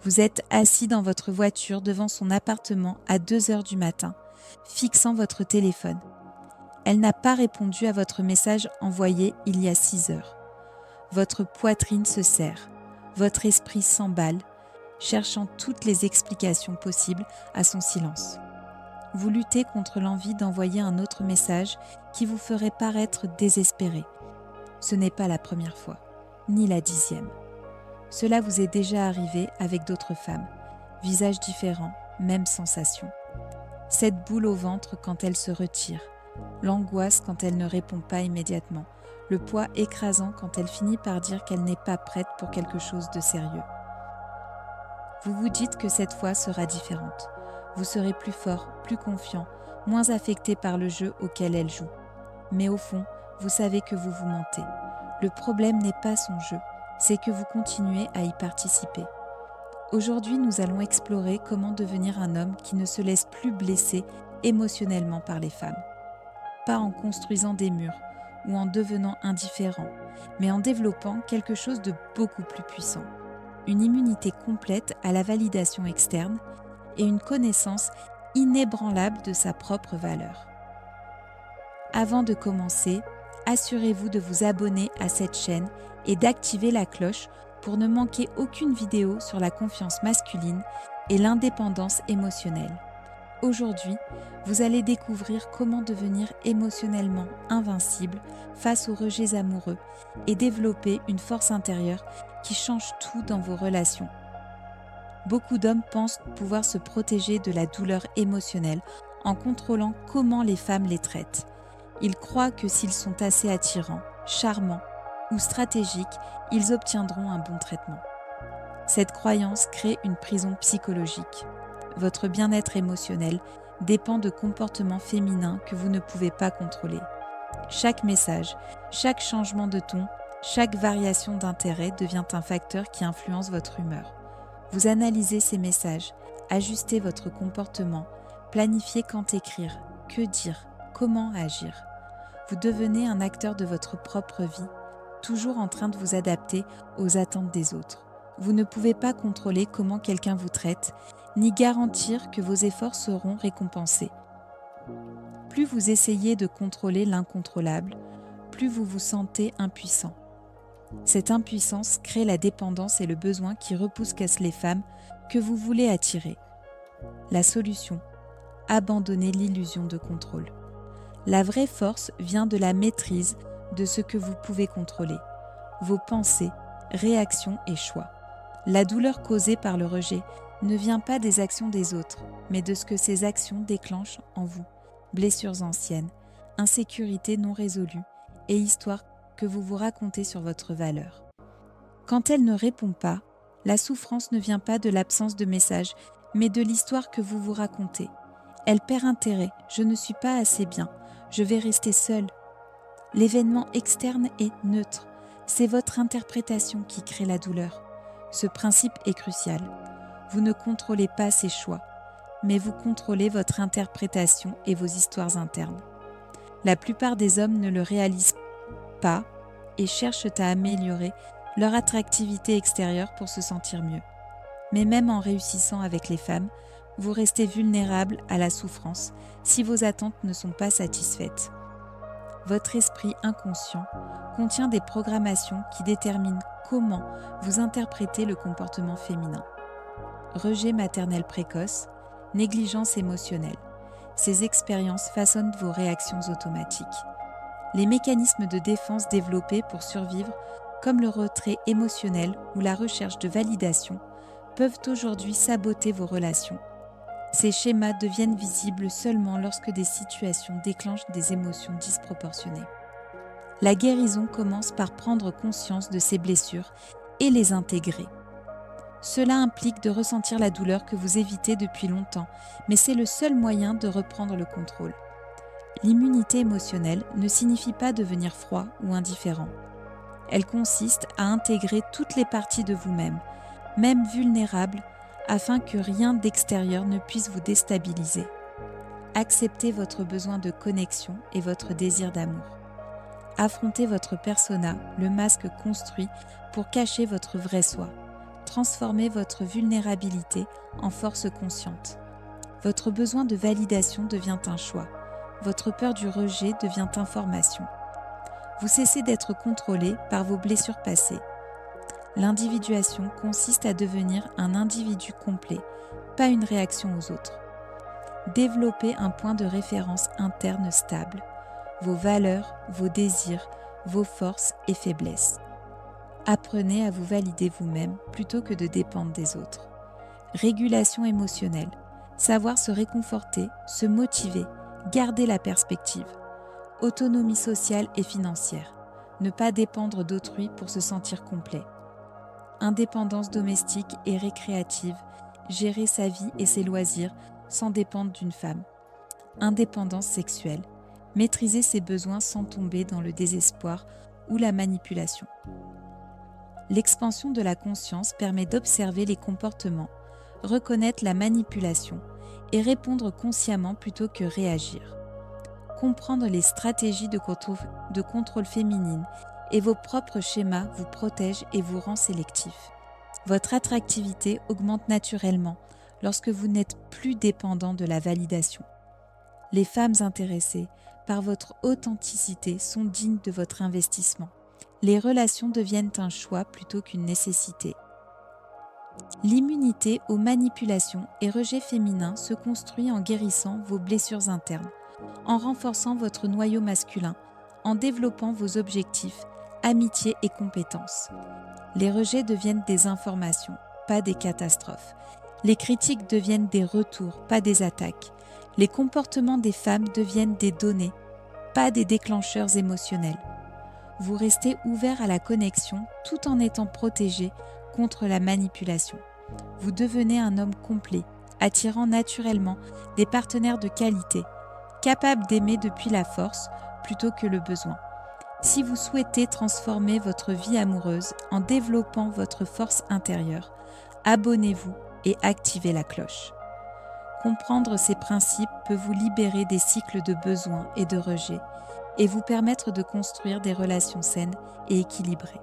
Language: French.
Vous êtes assis dans votre voiture devant son appartement à 2 heures du matin, fixant votre téléphone. Elle n'a pas répondu à votre message envoyé il y a 6 heures. Votre poitrine se serre, votre esprit s'emballe, cherchant toutes les explications possibles à son silence. Vous luttez contre l'envie d'envoyer un autre message qui vous ferait paraître désespéré. Ce n'est pas la première fois, ni la 10e. Cela vous est déjà arrivé avec d'autres femmes. Visage différent, même sensation. Cette boule au ventre quand elle se retire, l'angoisse quand elle ne répond pas immédiatement, le poids écrasant quand elle finit par dire qu'elle n'est pas prête pour quelque chose de sérieux. Vous vous dites que cette fois sera différente. Vous serez plus fort, plus confiant, moins affecté par le jeu auquel elle joue. Mais au fond, vous savez que vous vous mentez. Le problème n'est pas son jeu, c'est que vous continuez à y participer. Aujourd'hui, nous allons explorer comment devenir un homme qui ne se laisse plus blesser émotionnellement par les femmes. Pas en construisant des murs ou en devenant indifférent, mais en développant quelque chose de beaucoup plus puissant. Une immunité complète à la validation externe et une connaissance inébranlable de sa propre valeur. Avant de commencer, assurez-vous de vous abonner à cette chaîne et d'activer la cloche pour ne manquer aucune vidéo sur la confiance masculine et l'indépendance émotionnelle. Aujourd'hui, vous allez découvrir comment devenir émotionnellement invincible face aux rejets amoureux et développer une force intérieure qui change tout dans vos relations. Beaucoup d'hommes pensent pouvoir se protéger de la douleur émotionnelle en contrôlant comment les femmes les traitent. Ils croient que s'ils sont assez attirants, charmants ou stratégiques, ils obtiendront un bon traitement. Cette croyance crée une prison psychologique. Votre bien-être émotionnel dépend de comportements féminins que vous ne pouvez pas contrôler. Chaque message, chaque changement de ton, chaque variation d'intérêt devient un facteur qui influence votre humeur. Vous analysez ces messages, ajustez votre comportement, planifiez quand écrire, que dire, comment agir. Vous devenez un acteur de votre propre vie, toujours en train de vous adapter aux attentes des autres. Vous ne pouvez pas contrôler comment quelqu'un vous traite, ni garantir que vos efforts seront récompensés. Plus vous essayez de contrôler l'incontrôlable, plus vous vous sentez impuissant. Cette impuissance crée la dépendance et le besoin qui repoussent les femmes que vous voulez attirer. La solution, abandonnez l'illusion de contrôle. La vraie force vient de la maîtrise de ce que vous pouvez contrôler, vos pensées, réactions et choix. La douleur causée par le rejet ne vient pas des actions des autres, mais de ce que ces actions déclenchent en vous. Blessures anciennes, insécurités non résolues et histoires que vous vous racontez sur votre valeur. Quand elle ne répond pas, la souffrance ne vient pas de l'absence de message, mais de l'histoire que vous vous racontez. Elle perd intérêt, je ne suis pas assez bien, je vais rester seule. L'événement externe est neutre, c'est votre interprétation qui crée la douleur. Ce principe est crucial. Vous ne contrôlez pas ses choix, mais vous contrôlez votre interprétation et vos histoires internes. La plupart des hommes ne le réalisent pas et cherchent à améliorer leur attractivité extérieure pour se sentir mieux. Mais même en réussissant avec les femmes, vous restez vulnérable à la souffrance si vos attentes ne sont pas satisfaites. Votre esprit inconscient contient des programmations qui déterminent comment vous interprétez le comportement féminin. Rejet maternel précoce, négligence émotionnelle. Ces expériences façonnent vos réactions automatiques. Les mécanismes de défense développés pour survivre, comme le retrait émotionnel ou la recherche de validation, peuvent aujourd'hui saboter vos relations. Ces schémas deviennent visibles seulement lorsque des situations déclenchent des émotions disproportionnées. La guérison commence par prendre conscience de ces blessures et les intégrer. Cela implique de ressentir la douleur que vous évitez depuis longtemps, mais c'est le seul moyen de reprendre le contrôle. L'immunité émotionnelle ne signifie pas devenir froid ou indifférent. Elle consiste à intégrer toutes les parties de vous-même, même vulnérables, afin que rien d'extérieur ne puisse vous déstabiliser. Acceptez votre besoin de connexion et votre désir d'amour. Affrontez votre persona, le masque construit pour cacher votre vrai soi. Transformez votre vulnérabilité en force consciente. Votre besoin de validation devient un choix. Votre peur du rejet devient information. Vous cessez d'être contrôlé par vos blessures passées. L'individuation consiste à devenir un individu complet, pas une réaction aux autres. Développez un point de référence interne stable, vos valeurs, vos désirs, vos forces et faiblesses. Apprenez à vous valider vous-même plutôt que de dépendre des autres. Régulation émotionnelle, savoir se réconforter, se motiver, garder la perspective. Autonomie sociale et financière, ne pas dépendre d'autrui pour se sentir complet. Indépendance domestique et récréative, gérer sa vie et ses loisirs sans dépendre d'une femme. Indépendance sexuelle, maîtriser ses besoins sans tomber dans le désespoir ou la manipulation. L'expansion de la conscience permet d'observer les comportements, reconnaître la manipulation et répondre consciemment plutôt que réagir. Comprendre les stratégies de contrôle féminine et vos propres schémas vous protègent et vous rend sélectif. Votre attractivité augmente naturellement lorsque vous n'êtes plus dépendant de la validation. Les femmes intéressées par votre authenticité sont dignes de votre investissement. Les relations deviennent un choix plutôt qu'une nécessité. L'immunité aux manipulations et rejets féminins se construit en guérissant vos blessures internes, en renforçant votre noyau masculin, en développant vos objectifs, amitié et compétences. Les rejets deviennent des informations, pas des catastrophes. Les critiques deviennent des retours, pas des attaques. Les comportements des femmes deviennent des données, pas des déclencheurs émotionnels. Vous restez ouvert à la connexion tout en étant protégé contre la manipulation. Vous devenez un homme complet, attirant naturellement des partenaires de qualité, capable d'aimer depuis la force plutôt que le besoin. Si vous souhaitez transformer votre vie amoureuse en développant votre force intérieure, abonnez-vous et activez la cloche. Comprendre ces principes peut vous libérer des cycles de besoins et de rejet et vous permettre de construire des relations saines et équilibrées.